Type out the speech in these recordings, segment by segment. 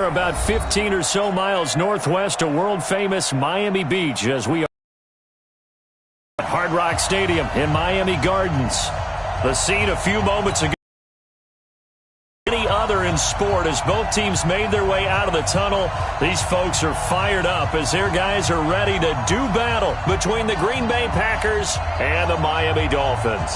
About 15 or so miles northwest of world-famous Miami Beach as we are at Hard Rock Stadium in Miami Gardens. The scene a few moments ago. Any other in sport as both teams made their way out of the tunnel. These folks are fired up as their guys are ready to do battle between the Green Bay Packers and the Miami Dolphins.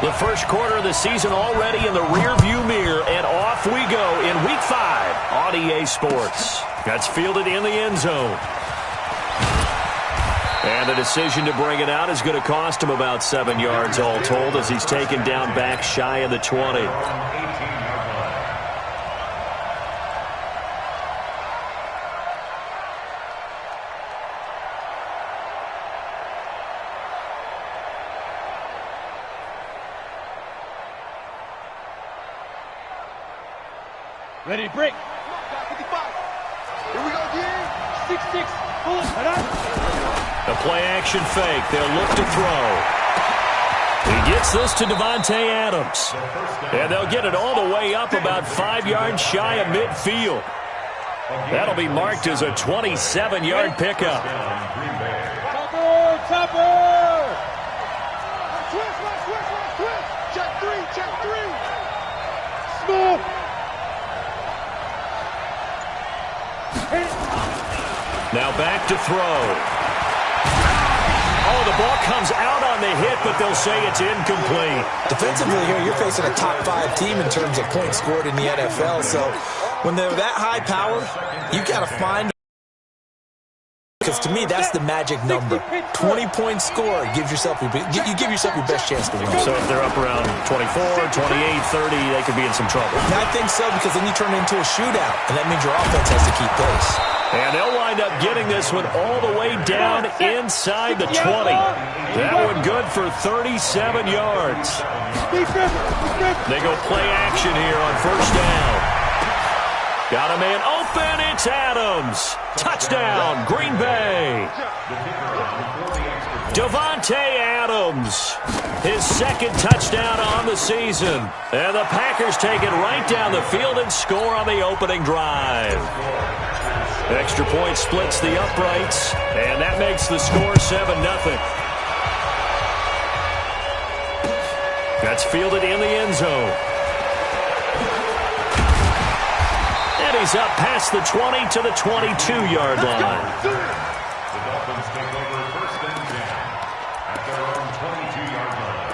The first quarter of the season already in the rearview mirror, and off we go in Week 5 on EA Sports. That's fielded in the end zone. And the decision to bring it out is going to cost him about 7 yards all told as he's taken down back shy of the 20. Ready to break. 55. Here we go, again. 6-6. Pull it. The play-action fake. They'll look to throw. He gets this to Davante Adams. And they'll get it all the way up about 5 yards shy of midfield. That'll be marked as a 27-yard pickup. Topper! Twist. Check three. Smooth. Now back to throw. Oh, the ball comes out on the hit, but they'll say it's incomplete. Defensively here, you're facing a top 5 team in terms of points scored in the NFL. So when they're that high power, you got to find. Because to me, that's the magic number. 20-point score gives yourself you give yourself your best chance to win. So if they're up around 24, 28, 30, they could be in some trouble. And I think so, because then you turn it into a shootout, and that means your offense has to keep pace. And they'll wind up getting this one all the way down inside the 20. That one good for 37 yards. They go play action here on first down. Got a man open. It's Adams. Touchdown, Green Bay. Davante Adams. His second touchdown on the season. And the Packers take it right down the field and score on the opening drive. Extra point splits the uprights, and that makes the score 7-0. That's fielded in the end zone. And he's up past the 20 to the 22-yard line. The Dolphins take over first and 10 at their own 22-yard line.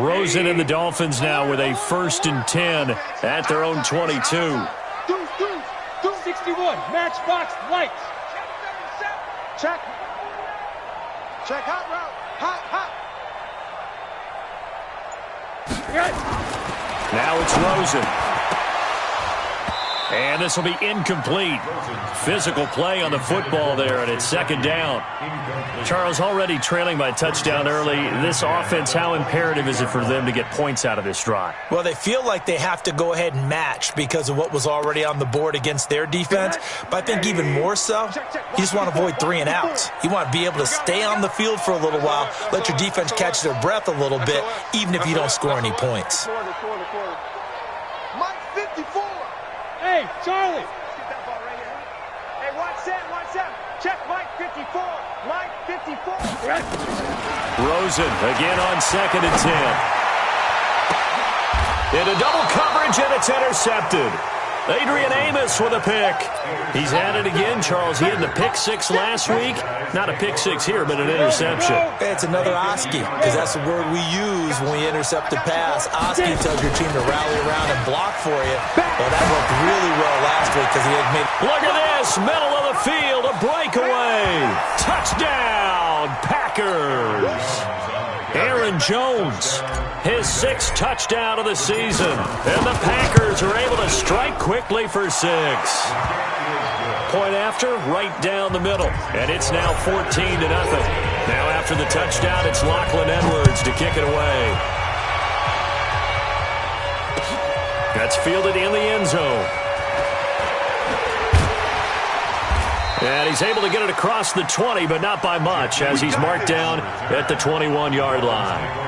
Rosen and the Dolphins now with a 1st and 10 at their own 22. 61. Matchbox lights. Check. Hot route. Hot. Now it's Rosen. And this will be incomplete. Physical play on the football there, and it's second down. Charles, already trailing by touchdown early. This offense, how imperative is it for them to get points out of this drive? Well, they feel like they have to go ahead and match because of what was already on the board against their defense. But I think even more so, you just want to avoid 3 and outs. You want to be able to stay on the field for a little while, let your defense catch their breath a little bit, even if you don't score any points. Mike 54. Hey, Charlie. Get that ball right here. Hey, watch that. Check Mike 54. Mike 54. Rosen again on 2nd and 10. Into double coverage, and it's intercepted. Adrian Amos with a pick. He's at it again, Charles. He had the pick 6 last week. Not a pick 6 here, but an interception. It's another Oski, because that's the word we use when we intercept a pass. Oski tells your team to rally around and block for you. Well, that worked really well last week because he had made... Look at this, middle of the field, a breakaway. Touchdown, Packers. Aaron Jones, his 6th touchdown of the season. And the Packers are able to strike quickly for 6. Point after, right down the middle. And it's now 14-0. Now after the touchdown, it's Lachlan Edwards to kick it away. That's fielded in the end zone. And he's able to get it across the 20, but not by much, as he's marked down at the 21-yard line.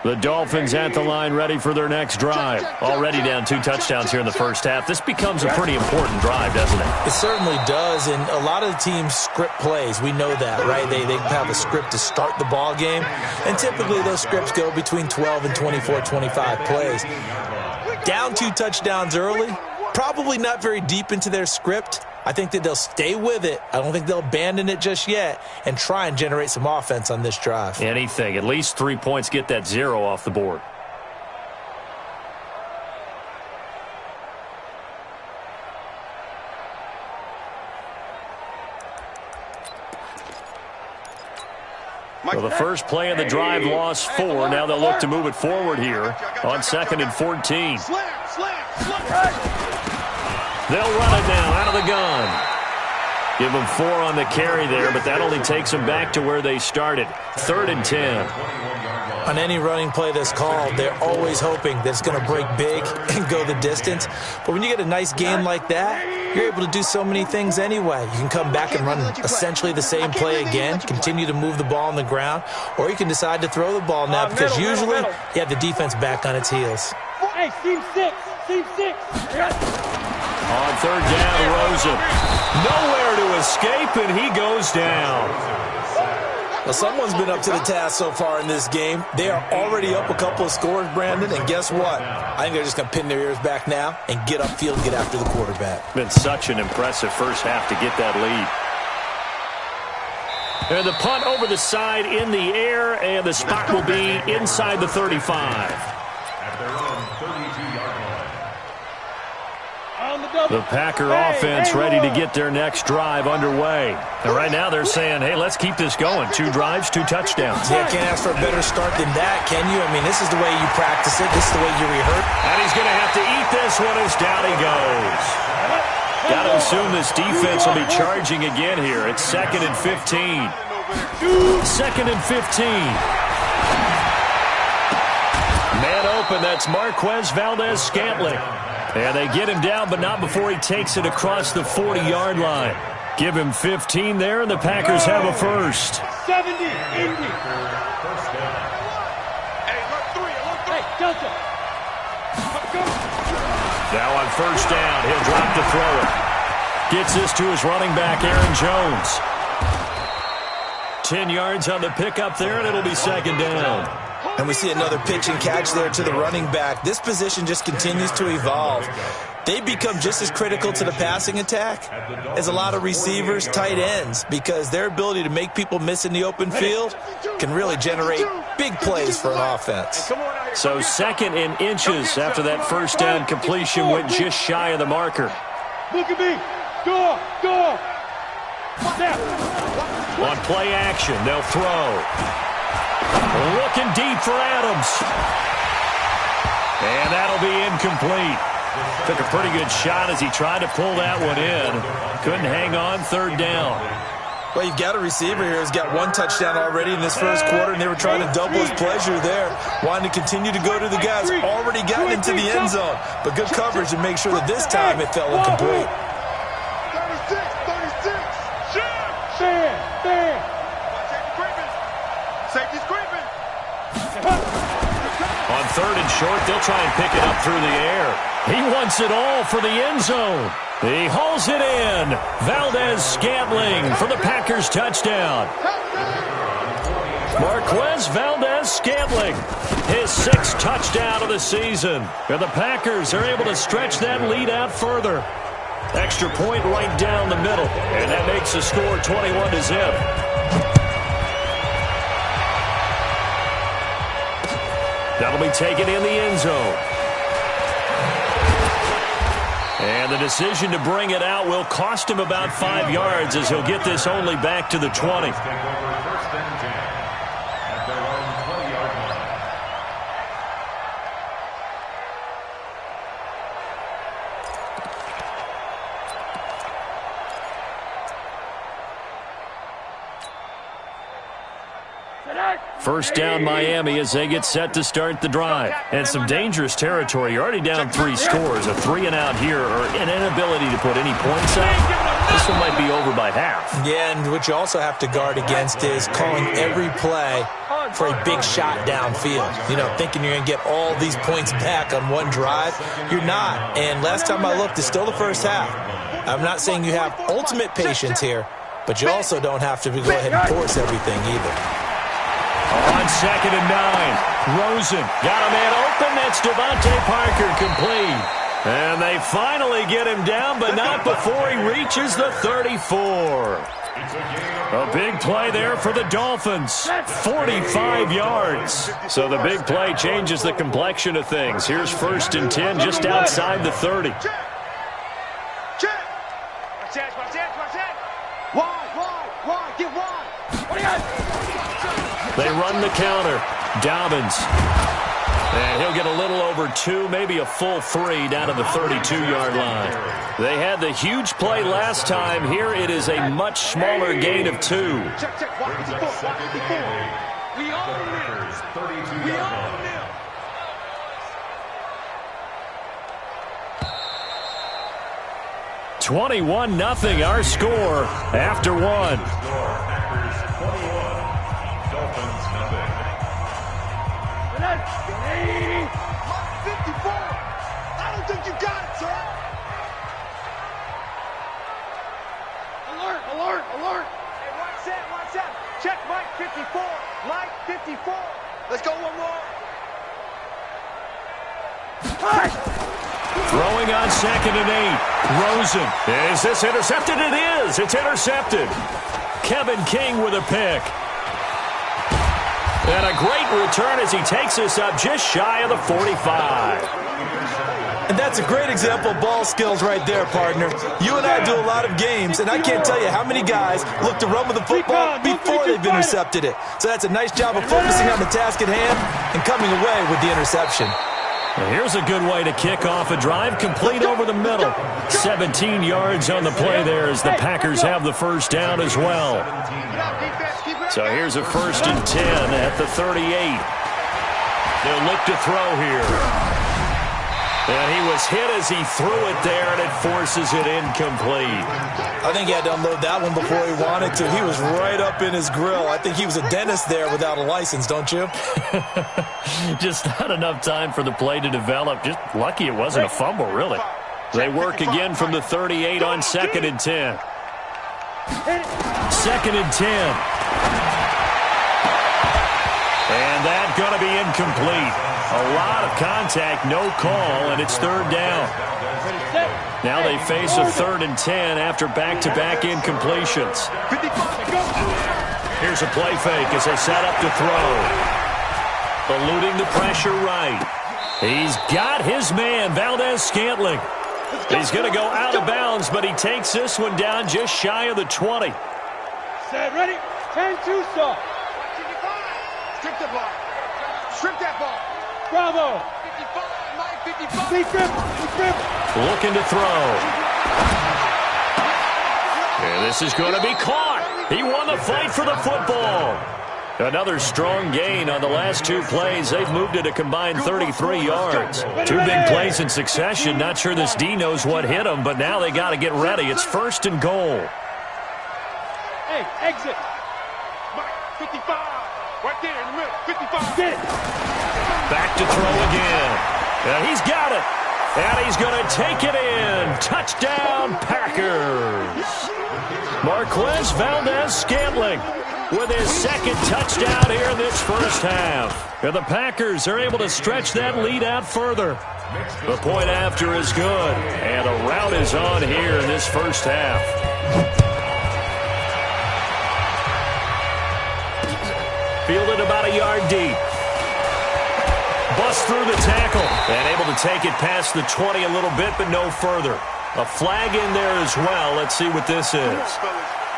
The Dolphins at the line ready for their next drive. Already down 2 touchdowns here in the first half. This becomes a pretty important drive, doesn't it? It certainly does, and a lot of the teams script plays. We know that, right? They have a script to start the ball game, and typically those scripts go between 12 and 24, 25 plays. Down 2 touchdowns early, probably not very deep into their script. I think that they'll stay with it. I don't think they'll abandon it just yet and try and generate some offense on this drive. Anything. At least 3 points, get that 0 off the board. Well, the first play of the drive lost 4. Now they'll look to move it forward here on 2nd and 14. They'll run it now out of the gun. Give them 4 on the carry there, but that only takes them back to where they started. 3rd and 10. On any running play that's called, they're always hoping that it's going to break big and go the distance. But when you get a nice gain like that, you're able to do so many things anyway. You can come back and run essentially the same play again, continue to move the ball on the ground, or you can decide to throw the ball now because usually you have the defense back on its heels. Hey, team 6, team 6. On 3rd down, Rosen. Nowhere to escape, and he goes down. Well, someone's been up to the task so far in this game. They are already up a couple of scores, Brandon, and guess what? I think they're just going to pin their ears back now and get upfield and get after the quarterback. Been such an impressive first half to get that lead. And the punt over the side in the air, and the spot will be inside the 35. At their own 32-yard line. The Packer offense ready to get their next drive underway. And right now they're saying, hey, let's keep this going. 2 drives, 2 touchdowns. Yeah, can't ask for a better start than that, can you? I mean, this is the way you practice it. This is the way you rehearse. And he's going to have to eat this one as down he goes. Got to assume this defense will be charging again here. It's 2nd and 15. 2nd and 15. Man open, that's Marquez Valdez-Scantling. And they get him down, but not before he takes it across the 40-yard line. Give him 15 there, and the Packers have a first. 70, Indy. Hey, Delta. Now on 1st down, he'll drop to throw it. Gets this to his running back, Aaron Jones. 10 yards on the pickup there, and it'll be 2nd down. And we see another pitch and catch there to the running back. This position just continues to evolve. They become just as critical to the passing attack as a lot of receivers, tight ends, because their ability to make people miss in the open field can really generate big plays for an offense. So 2nd and inches after that 1st down completion went just shy of the marker. Look at me. Go. On play action, they'll throw. Looking deep for Adams. And that'll be incomplete. Took a pretty good shot as he tried to pull that one in. Couldn't hang on. 3rd down. Well, you've got a receiver here who's got 1 touchdown already in this first quarter, and they were trying to double his pleasure there, wanting to continue to go to the guys already gotten into the end zone. But good coverage to make sure that this time it fell incomplete. 36. Fair. Safety's creeping. On 3rd and short, they'll try and pick it up through the air. He wants it all for the end zone. He hauls it in. Valdez-Scantling for the Packers touchdown. Marquez Valdez-Scantling, his 6th touchdown of the season. And the Packers are able to stretch that lead out further. Extra point right down the middle. And that makes the score 21-0. That'll be taken in the end zone. And the decision to bring it out will cost him about 5 yards as he'll get this only back to the 20. First down Miami as they get set to start the drive. And some dangerous territory. You're already down 3 scores. A 3-and-out here or an inability to put any points up. This one might be over by half. Yeah, and what you also have to guard against is calling every play for a big shot downfield. You know, thinking you're going to get all these points back on one drive. You're not. And last time I looked, it's still the first half. I'm not saying you have ultimate patience here, but you also don't have to go ahead and force everything either. On 2nd and 9, Rosen got a man open. That's Devontae Parker complete. And they finally get him down, but not before he reaches the 34. A big play there for the Dolphins. 45 yards. So the big play changes the complexion of things. Here's 1st and 10 just outside the 30. Watch that. Wide. Get wide. What do you got? They run the counter. Dobbins. And he'll get a little over 2, maybe a full 3 down to the 32-yard line. They had the huge play last time. Here it is a much smaller gain of 2. Check. Wide 54. We own this. 21-0 our score after 1. Alert. Hey, watch that. Check Mike 54. Mike 54. Let's go one more. Throwing on 2nd and 8. Rosen. Is this intercepted? It is. It's intercepted. Kevin King with a pick. And a great return as he takes us up just shy of the 45. And that's a great example of ball skills right there, partner. You and I do a lot of games, and I can't tell you how many guys look to run with the football before they've intercepted it. So that's a nice job of focusing on the task at hand and coming away with the interception. Well, here's a good way to kick off a drive, complete over the middle. 17 yards on the play there as the Packers have the first down as well. So here's a 1st and 10 at the 38. They'll look to throw here. And he was hit as he threw it there, and it forces it incomplete. I think he had to unload that one before he wanted to. He was right up in his grill. I think he was a dentist there without a license, don't you? Just not enough time for the play to develop. Just lucky it wasn't a fumble, really. They work again from the 38 on 2nd and 10. 2nd and 10. And that's going to be incomplete. A lot of contact, no call, and it's 3rd down. Now they face a 3rd and 10 after back-to-back incompletions. Here's a play fake as they set up to throw. Eluding the pressure right. He's got his man, Valdez-Scantling. He's going to go out of bounds, but he takes this one down just shy of the 20. Set, ready? 10-2 stop. Strip the ball. Strip that ball. Bravo. 55, Mike 55. Looking to throw. And this is going to be caught. He won the fight for the football. Another strong gain on the last 2 plays. They've moved it a combined 33 yards. 2 big plays in succession. Not sure this D knows what hit him, but now they got to get ready. It's 1st and goal. Hey, exit. Mike 55. Right there in the middle. 55. Get it. Back to throw again. And he's got it. And he's going to take it in. Touchdown, Packers. Marquez Valdez-Scantling with his 2nd touchdown here in this first half. And the Packers are able to stretch that lead out further. The point after is good. And a rout is on here in this first half. Fielded about a yard deep. Bust through the tackle. And able to take it past the 20 a little bit, but no further. A flag in there as well. Let's see what this is.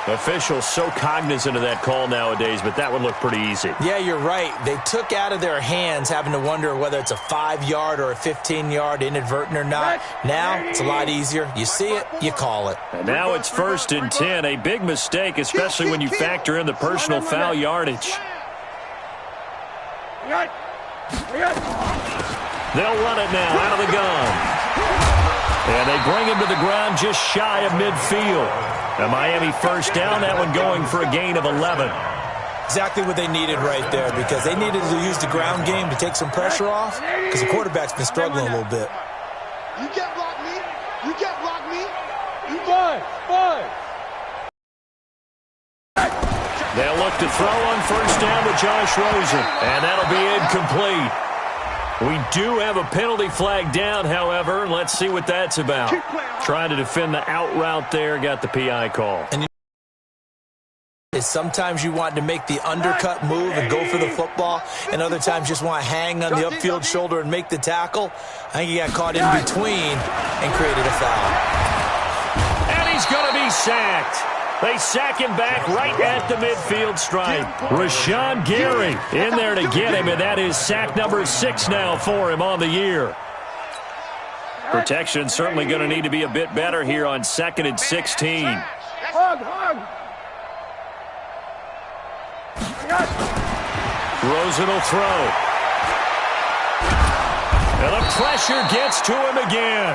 Officials so cognizant of that call nowadays, but that would look pretty easy. Yeah, you're right. They took out of their hands having to wonder whether it's a 5-yard or a 15-yard inadvertent or not. Now, it's a lot easier. You see it, you call it. And now it's 1st and 10. A big mistake, especially when you factor in the personal foul yardage. They'll run it now out of the gun. And they bring him to the ground just shy of midfield. A Miami first down, that one going for a gain of 11. Exactly what they needed right there, because they needed to use the ground game to take some pressure off, because the quarterback's been struggling a little bit. You can't block me. You can't block me. You fine. They'll look to throw on first down with Josh Rosen, and that'll be incomplete. We do have a penalty flag down, however. Let's see what that's about. Trying to defend the out route there, got the PI call. And sometimes you want to make the undercut move and go for the football, and other times just want to hang on the upfield shoulder and make the tackle. I think he got caught in between and created a foul. And he's going to be sacked. They sack him back right at the midfield stripe. Rashawn Gary in there to get him, and that is sack number 6 now for him on the year. Protection certainly going to need to be a bit better here on 2nd and 16. Rosen will throw. And the pressure gets to him again.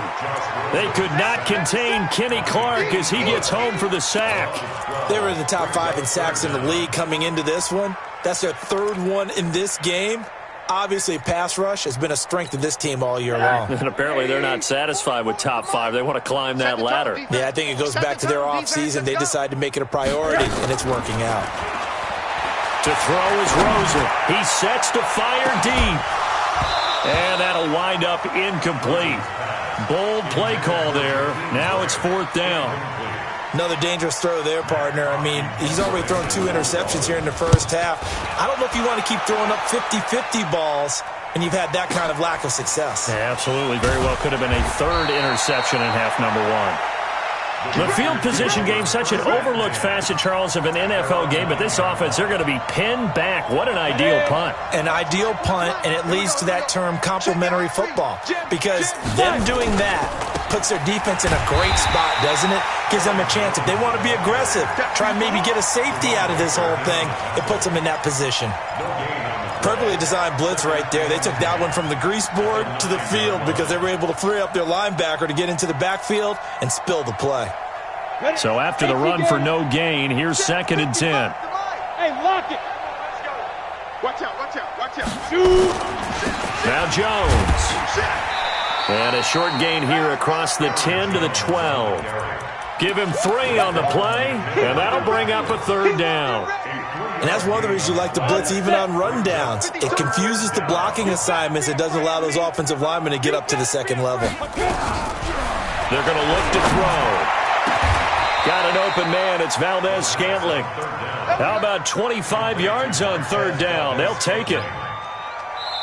They could not contain Kenny Clark as he gets home for the sack. They were in the top 5 in sacks in the league coming into this one. That's their 3rd one in this game. Obviously, pass rush has been a strength of this team all year long. And apparently they're not satisfied with top 5. They want to climb that ladder. Yeah, I think it goes back to their offseason. They decided to make it a priority, and it's working out. To throw is Rosen. He sets to fire deep. And that'll wind up incomplete. Bold play call there. Now it's 4th down. Another dangerous throw there, partner. I mean, he's already thrown 2 interceptions here in the first half. I don't know if you want to keep throwing up 50-50 balls when you've had that kind of lack of success. Yeah, absolutely. Very well could have been a 3rd interception in half number 1. The field position game, such an overlooked facet, Charles, of an NFL game, but this offense, they're going to be pinned back. What an ideal punt. An ideal punt, and it leads to that term complementary football, because them doing that puts their defense in a great spot, doesn't it? Gives them a chance. If they want to be aggressive, try and maybe get a safety out of this whole thing, it puts them in that position. Perfectly designed blitz right there. They took that one from the grease board to the field because they were able to free up their linebacker to get into the backfield and spill the play. So after the run for no gain, here's 2nd and 10. Hey, lock it. Watch out. Shoot. Now Jones. And a short gain here across the 10 to the 12. Give him 3 on the play, and that'll bring up a 3rd down. And that's one of the reasons you like to blitz even on rundowns. It confuses the blocking assignments. It doesn't allow those offensive linemen to get up to the 2nd level. They're going to look to throw. Got an open man. It's Valdez-Scantling. How about 25 yards on 3rd down? They'll take it.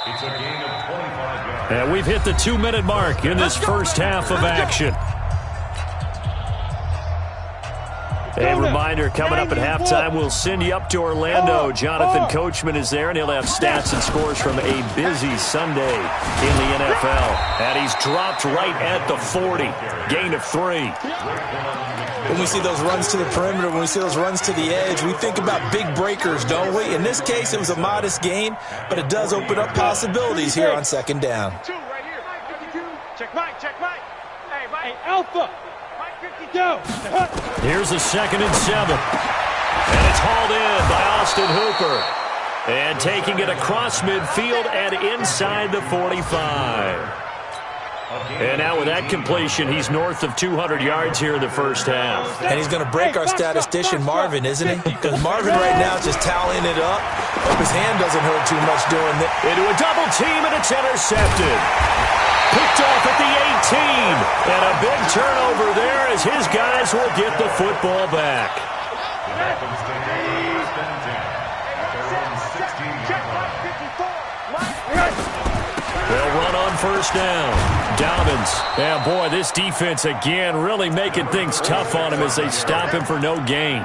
It's a gain of 25 yards. And we've hit the 2-minute mark in this first half of action. A reminder, coming up at halftime, we'll send you up to Orlando. Jonathan Coachman is there, and he'll have stats and scores from a busy Sunday in the NFL. And he's dropped right at the 40. Gain of 3. When we see those runs to the perimeter, when we see those runs to the edge, we think about big breakers, don't we? In this case, it was a modest gain, but it does open up possibilities here on 2nd down. Check Mike. Hey, Alpha. Here's a 2nd and 7. And it's hauled in by Austin Hooper. And taking it across midfield and inside the 45. And now with that completion, he's north of 200 yards here in the first half. And he's going to break our statistician Marvin, isn't he? Because Marvin right now is just tallying it up. Hope his hand doesn't hurt too much doing that. Into a double team, and it's intercepted. Picked off at the 18. And a big turnover there as his guys will get the football back. The Dolphins take over 1st and 10 at their own They'll run on first down. Dolphins. Yeah, boy, this defense again really making things tough on him as they stop him for no gain.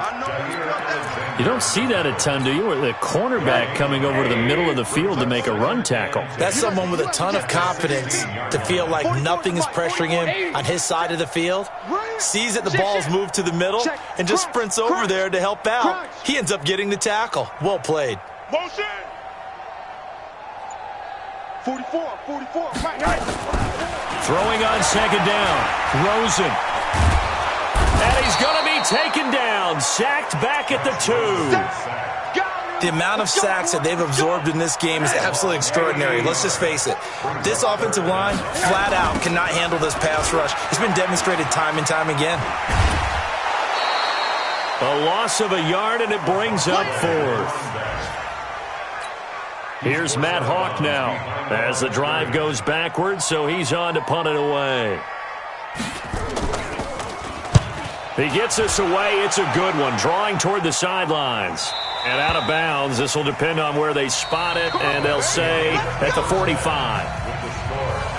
You don't see that a ton, do you? With the cornerback coming over to the middle of the field to make a run tackle. That's someone with a ton of confidence to feel like nothing is pressuring him on his side of the field. Sees that the ball's moved to the middle and just sprints over there to help out. He ends up getting the tackle. Well played. Motion. 44. Right. Throwing on second down. Rosen. And he's going to be taken down. Sacked back at the 2. The amount of sacks that they've absorbed in this game is absolutely extraordinary. Let's just face it. This offensive line, flat out, cannot handle this pass rush. It's been demonstrated time and time again. A loss of a yard, and it brings up fourth. Here's Matt Hawk now as the drive goes backwards, so he's on to punt it away. He gets this away. It's a good one, drawing toward the sidelines. And out of bounds. This will depend on where they spot it, and they'll say at the 45.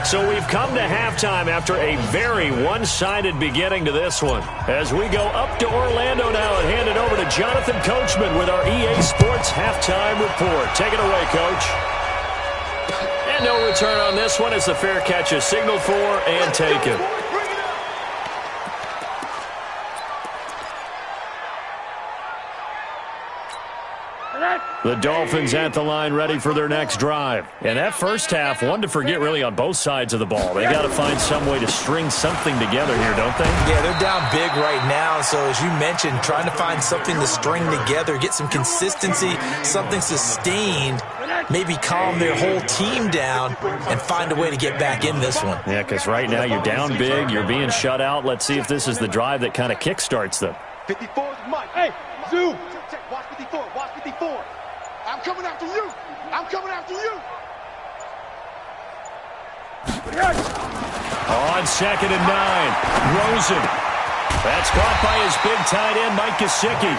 So we've come to halftime after a very one-sided beginning to this one. As we go up to Orlando now and hand it over to Jonathan Coachman with our EA Sports Halftime Report. Take it away, Coach. And no return on this one as the fair catch is signaled for and taken. The Dolphins at the line ready for their next drive. And that first half, one to forget really on both sides of the ball. They got to find some way to string something together here, don't they? Yeah, they're down big right now. So as you mentioned, trying to find something to string together, get some consistency, something sustained, maybe calm their whole team down and find a way to get back in this one. Yeah, because right now you're down big, you're being shut out. Let's see if this is the drive that kind of kickstarts them. 54 is Mike. Hey, zoom. Check. Watch 54. Watch 54. I'm coming after you. On second and 9, Rosen. That's caught by his big tight end, Mike Gesicki.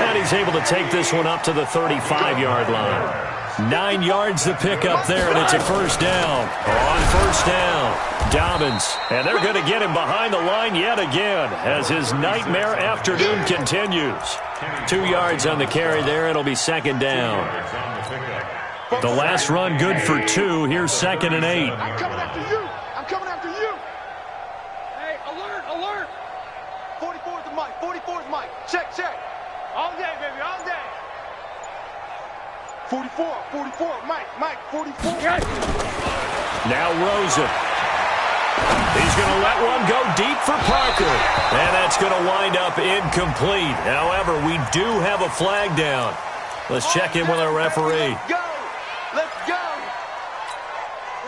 And he's able to take this one up to the 35-yard line. 9 yards to pick up there, and it's a first down. On first down, Dobbins. And they're going to get him behind the line yet again as his nightmare afternoon continues. 2 yards on the carry there. It'll be second down. The last run good for 2. Here's second and 8. I'm coming after you. Hey, alert. 44 is the Mike. 44 is Mike. Check. All day, baby, all day. 44, Mike, 44. Now Rosen. He's going to let one go deep for Parker. And that's going to wind up incomplete. However, we do have a flag down. Let's check in with our referee. Let's go.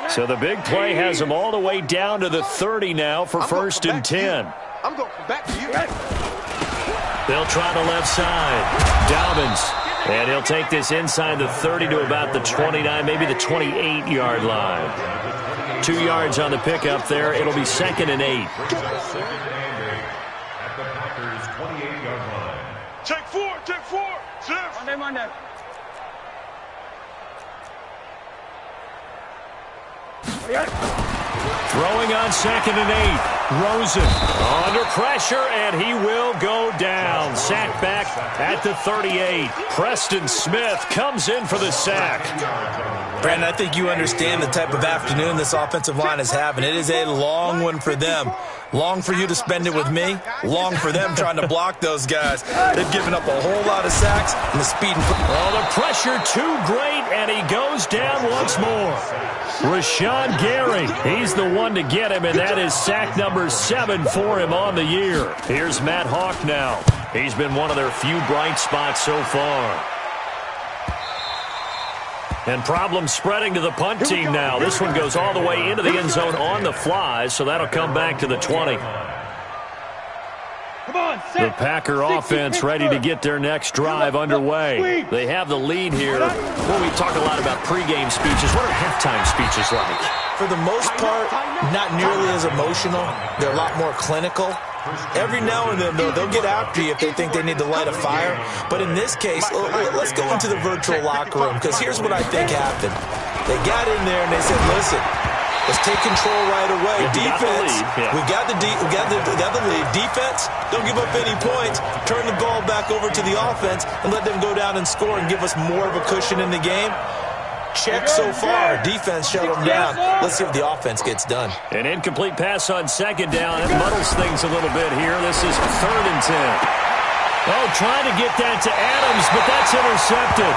So the big play has them all the way down to the 30 now for first and 10. I'm going to come back to you. They'll try the left side. Dobbins. And he'll take this inside the 30 to about the 29, maybe the 28-yard line. 2 yards on the pickup there. It'll be second and 8. At the Packers' 28-yard line. Take four. Monday. Throwing on second and 8. Rosen under pressure, and he will go down. Sack back at the 38. Preston Smith comes in for the sack. Brandon, I think you understand the type of afternoon this offensive line is having. It is a long one for them. Long for you to spend it with me. Long for them trying to block those guys. They've given up a whole lot of sacks and the speed. Oh, the pressure too great, and he goes down once more. Rashawn Gary, he's the one to get him, and that is sack number 7 for him on the year. Here's Matt Hawk now. He's been one of their few bright spots so far. And problems spreading to the punt team now. This one goes all the way into the end zone on the fly, so that'll come back to the 20. The Packer offense ready to get their next drive underway. They have the lead here. Well, we talk a lot about pregame speeches. What are halftime speeches like? For the most part, not nearly as emotional. They're a lot more clinical. Every now and then, though, they'll get after you if they think they need to light a fire. But in this case, let's go into the virtual locker room, because here's what I think happened. They got in there and they said, listen, let's take control right away. Defense, we got the lead. Defense, don't give up any points. Turn the ball back over to the offense and let them go down and score and give us more of a cushion in the game. Check so far. Defense shut them down. Let's see what the offense gets done. An incomplete pass on second down. It muddles things a little bit here. This is 3rd and 10. Oh, trying to get that to Adams, but that's intercepted.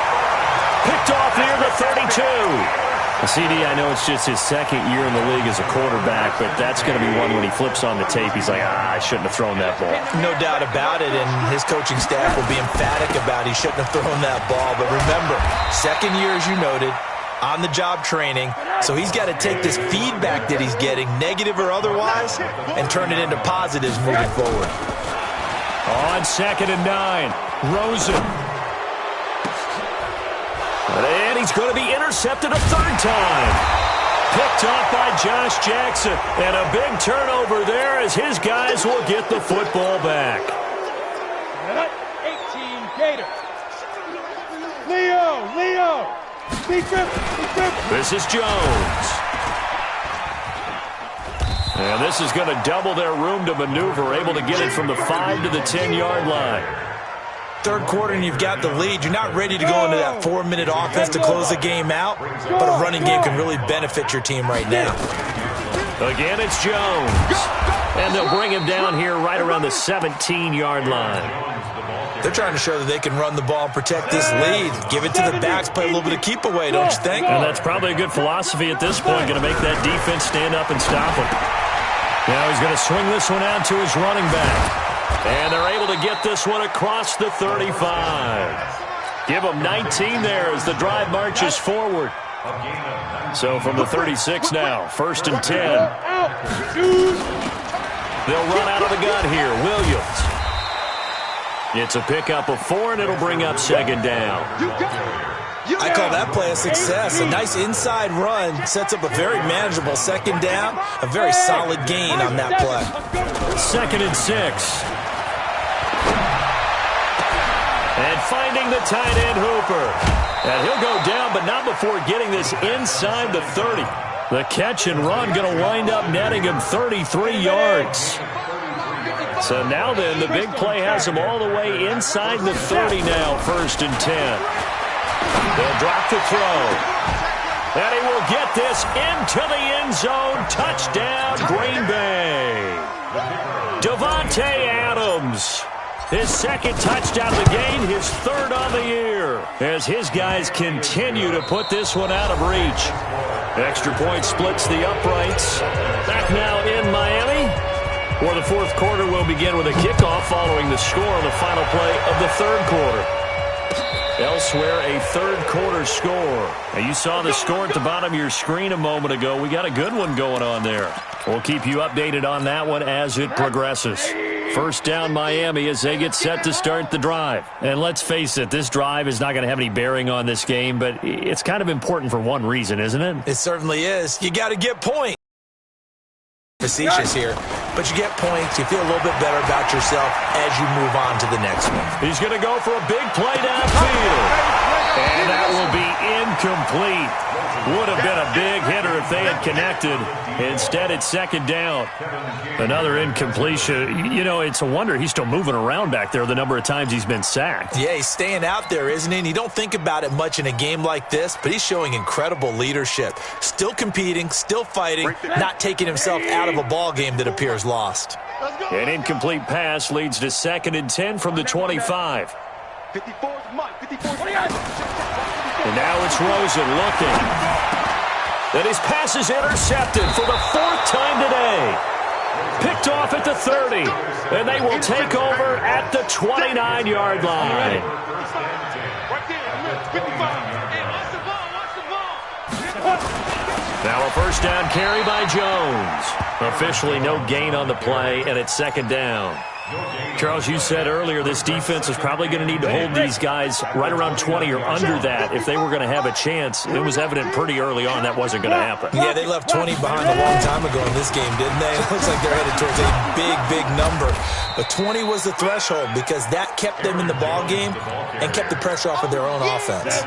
Picked off near the 32. CD, I know it's just his second year in the league as a quarterback, but that's going to be one when he flips on the tape. He's like, I shouldn't have thrown that ball. No doubt about it, and his coaching staff will be emphatic about he shouldn't have thrown that ball. But remember, second year, as you noted, on-the-job training, so he's got to take this feedback that he's getting, negative or otherwise, and turn it into positives moving forward. On 2nd and 9, Rosen. And he's going to be intercepted a 3rd time. Picked off by Josh Jackson. And a big turnover there as his guys will get the football back. 18 Gators. Leo. This is Jones. And this is going to double their room to maneuver, able to get it from the 5 to the 10-yard line. Third quarter and you've got the lead. You're not ready to go into that 4-minute offense to close the game out, but a running game can really benefit your team right now. Again, it's Jones. And they'll bring him down here right around the 17-yard line. They're trying to show that they can run the ball and protect this lead. Give it to the backs, play a little bit of keep away, don't you think? And that's probably a good philosophy at this point, going to make that defense stand up and stop him. Now he's going to swing this one out to his running back. And they're able to get this one across the 35. Give them 19 there as the drive marches forward. So from the 36 now, 1st and 10. They'll run out of the gun here. Williams. It's a pickup of 4, and it'll bring up 2nd down. I call that play a success. A nice inside run sets up a very manageable 2nd down. A very solid gain on that play. 2nd and 6. And finding the tight end Hooper. And he'll go down, but not before getting this inside the 30. The catch and run going to wind up netting him 33 yards. So now then, the big play has him all the way inside the 30 now, 1st and 10. They'll drop the throw. And he will get this into the end zone. Touchdown, Green Bay. Davante Adams. His 2nd touchdown of the game, his 3rd on the year, as his guys continue to put this one out of reach. Extra point splits the uprights. Back now in Miami, where the 4th quarter will begin with a kickoff following the score on the final play of the 3rd quarter. Elsewhere, a 3rd quarter score. Now, you saw the score at the bottom of your screen a moment ago. We got a good one going on there. We'll keep you updated on that one as it progresses. 1st down Miami as they get set to start the drive. And let's face it, this drive is not going to have any bearing on this game, but it's kind of important for one reason, isn't it? It certainly is. You got to get points. Facetious here, but you get points. You feel a little bit better about yourself as you move on to the next one. He's going to go for a big play downfield. And that will be incomplete. Would have been a big hitter if they had connected. Instead, it's 2nd down. Another incompletion. You know, it's a wonder he's still moving around back there the number of times he's been sacked. Yeah, he's staying out there, isn't he? And you don't think about it much in a game like this, but he's showing incredible leadership. Still competing, still fighting, not taking himself out of a ball game that appears lost. An incomplete pass leads to 2nd and 10 from the 25. 54, Mike, 54. And now it's Rosen looking. And his pass is intercepted for the 4th time today. Picked off at the 30. And they will take over at the 29-yard line. Now a 1st down carry by Jones. Officially no gain on the play, and it's 2nd down. Charles, you said earlier this defense is probably going to need to hold these guys right around 20 or under that if they were going to have a chance. It was evident pretty early on that wasn't going to happen. Yeah, they left 20 behind a long time ago in this game, didn't they? It looks like they're headed towards a big, big number. But 20 was the threshold because that kept them in the ball game and kept the pressure off of their own offense.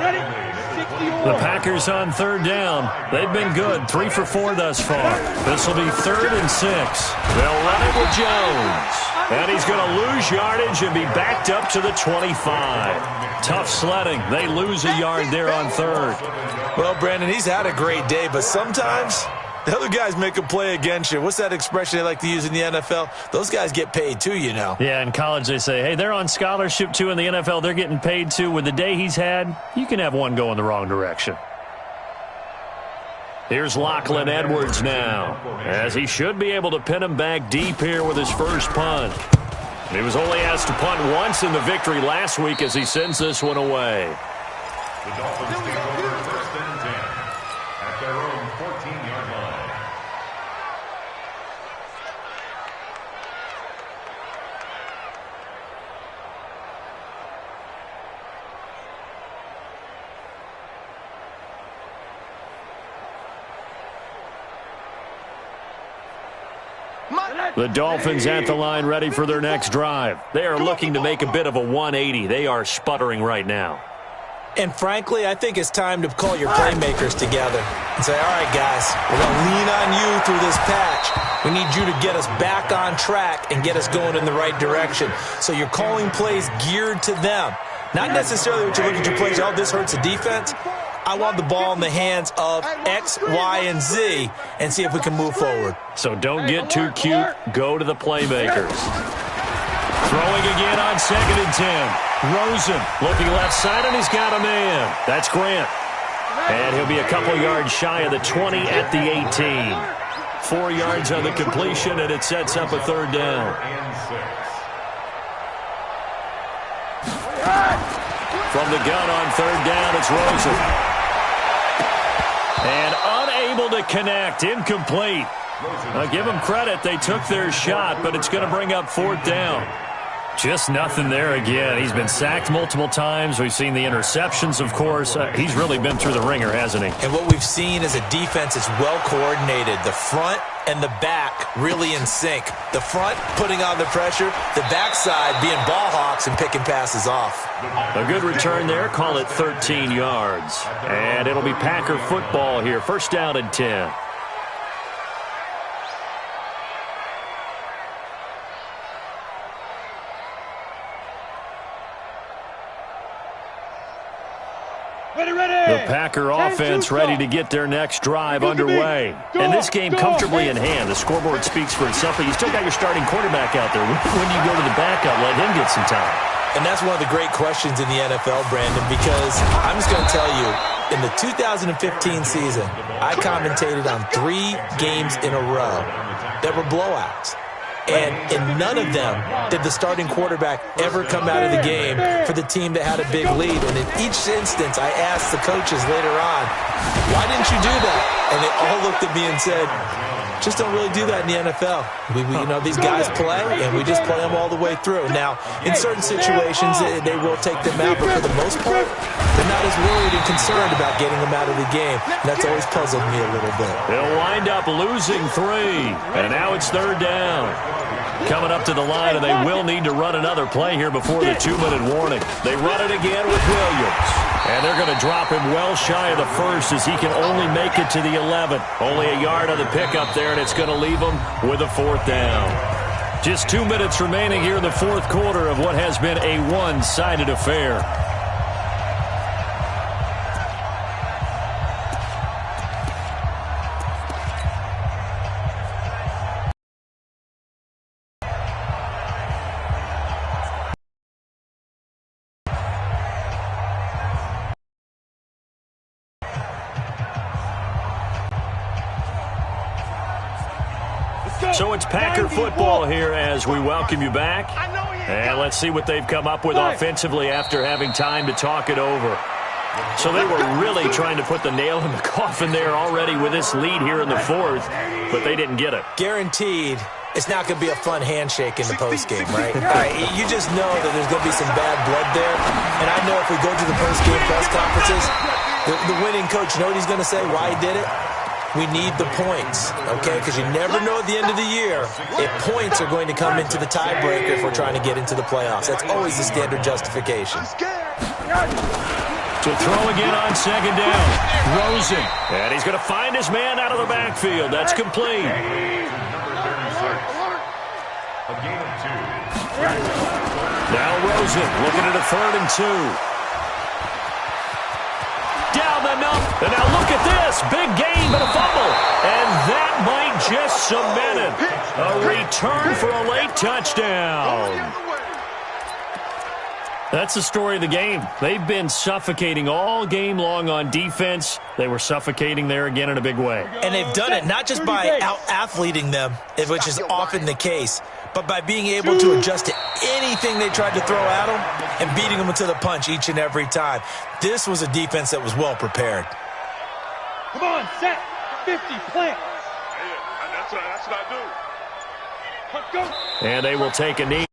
The Packers on third down. They've been good, 3 for 4 thus far. This will be 3rd and 6. They'll run it with Jones. And he's going to lose yardage and be backed up to the 25. Tough sledding. They lose a yard there on 3rd. Well, Brandon, he's had a great day, but sometimes the other guys make a play against you. What's that expression they like to use in the NFL? Those guys get paid too, you know. Yeah, in college they say, hey, they're on scholarship too. In the NFL, they're getting paid too. With the day he's had, you can have one go in the wrong direction. Here's Lachlan Edwards now, as he should be able to pin him back deep here with his first punt. He was only asked to punt once in the victory last week as he sends this one away. The Dolphins take over 1st and 10 at their own 14-yard line. The Dolphins at the line ready for their next drive. They are looking to make a bit of a 180. They are sputtering right now. And frankly, I think it's time to call your playmakers together and say, all right, guys, we're going to lean on you through this patch. We need you to get us back on track and get us going in the right direction. So you're calling plays geared to them. Not necessarily what you look at your plays, oh, this hurts the defense. I want the ball in the hands of X, Y, and Z and see if we can move forward. So don't get too cute. Go to the playmakers. Throwing again on 2nd and 10. Rosen looking left side, and he's got a man. That's Grant. And he'll be a couple yards shy of the 20 at the 18. 4 yards on the completion, and it sets up a 3rd down. From the gun on 3rd down, it's Rosen. And unable to connect. Incomplete. I'll give them credit. They took their shot, but it's going to bring up 4th down. Just nothing there again. He's been sacked multiple times. We've seen the interceptions, of course. He's really been through the ringer, hasn't he? And what we've seen is a defense that's well coordinated. The front and the back really in sync. The front putting on the pressure, the backside being ball hawks and picking passes off. A good return there. Call it 13 yards. And it'll be Packer football here. 1st down and 10. The Packer offense ready to get their next drive underway. And this game comfortably in hand. The scoreboard speaks for itself, but you still got your starting quarterback out there. When do you go to the backup? Let him get some time. And that's one of the great questions in the NFL, Brandon, because I'm just going to tell you, in the 2015 season, I commentated on 3 games in a row that were blowouts. And in none of them did the starting quarterback ever come out of the game for the team that had a big lead. And in each instance, I asked the coaches later on, why didn't you do that? And they all looked at me and said, just don't really do that in the NFL. You know, these guys play, and we just play them all the way through. Now, in certain situations, they will take them out, but for the most part, they're not as worried and concerned about getting them out of the game. And that's always puzzled me a little bit. They'll wind up losing 3, and now it's 3rd down. Coming up to the line, and they will need to run another play here before the 2-minute warning. They run it again with Williams. And they're going to drop him well shy of the 1st as he can only make it to the 11. Only a yard on the pickup there, and it's going to leave him with a 4th down. Just 2 minutes remaining here in the 4th quarter of what has been a one-sided affair. So it's Packer football here as we welcome you back. And let's see what they've come up with offensively after having time to talk it over. So they were really trying to put the nail in the coffin there already with this lead here in the 4th, but they didn't get it. Guaranteed it's not going to be a fun handshake in the postgame, right? You just know that there's going to be some bad blood there. And I know if we go to the postgame press conferences, the winning coach, you know what he's going to say, why he did it? We need the points, okay? Because you never know at the end of the year if points are going to come into the tiebreaker if we're trying to get into the playoffs. That's always the standard justification. To throw again on second down. Rosen. And he's going to find his man out of the backfield. That's complete. A gain of 2. Now Rosen looking at a 3rd and 2. Down the number. And now look at this. Big gain, but a fumble. And that might just cement it. A return for a late touchdown. That's the story of the game. They've been suffocating all game long on defense. They were suffocating there again in a big way. And they've done it not just by out-athleting them, which is often the case, but by being able to adjust to anything they tried to throw at them and beating them to the punch each and every time. This was a defense that was well prepared. Come on, set. 50, plant. That's what I do. Go. And they will take a knee.